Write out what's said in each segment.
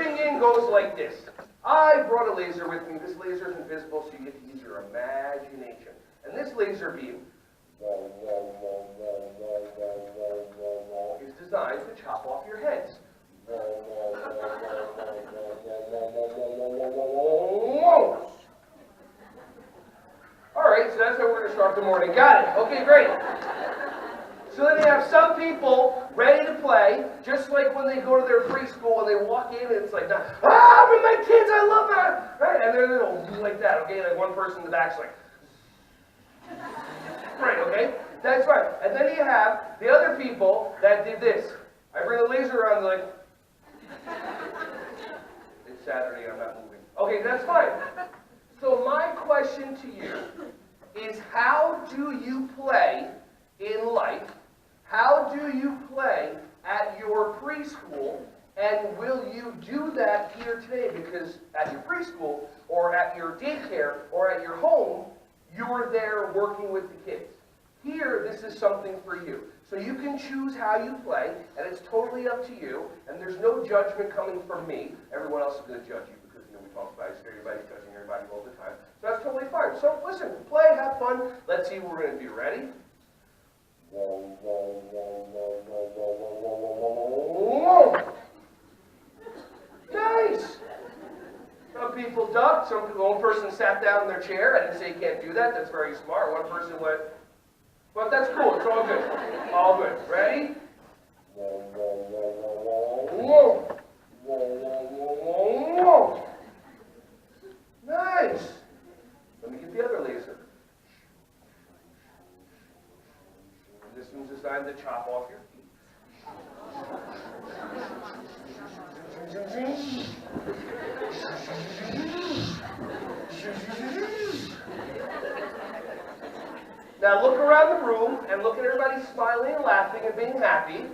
thing in goes like this. I brought a laser with me. This laser is invisible, so you get to use your imagination. And this laser beam is designed to chop off your heads. Alright, so that's how we're going to start the morning. Got it. Okay, great. So then you have some people ready to play, just like when they go to their preschool and they walk in and it's like, I'm with my kids, I love that. Right? And they're like that, okay? Like one person in the back's like, right, okay? That's right. And then you have the other people that did this. I bring the laser around, like, it's Saturday, I'm not moving. Okay, that's fine. So my question to you is, how do you play in life? How do you play at your preschool? And will you do that here today? Because at your preschool, or at your daycare, or at your home, you're there working with the kids. Here, this is something for you. So you can choose how you play, and it's totally up to you, and there's no judgment coming from me. Everyone else is going to judge you because, we talk about it, everybody's judging everybody all the time. So that's totally fine. So listen, play, have fun. Let's see what we're going to do. Ready? Nice! Some people ducked, one person sat down in their chair. I didn't say you can't do that, that's very smart. One person went, but that's cool, it's all good. All good. Ready? Nice! Let me get the other laser. This one's designed to chop off your feet. Now look around the room and look at everybody smiling and laughing and being happy.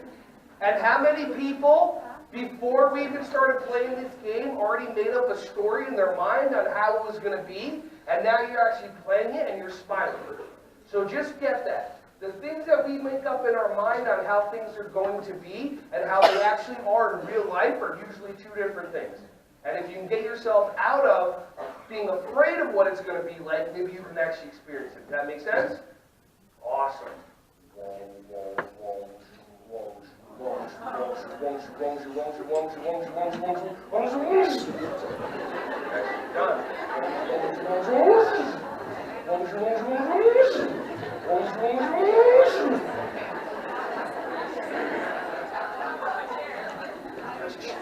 And how many people, before we even started playing this game, already made up a story in their mind on how it was going to be, and now you're actually playing it and you're smiling. So just get that. The things that we make up in our mind on how things are going to be and how they actually are in real life are usually two different things. And if you can get yourself out of being afraid of what it's going to be like, maybe you can actually experience it. Does that make sense? Awesome. Done.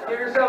Give yourself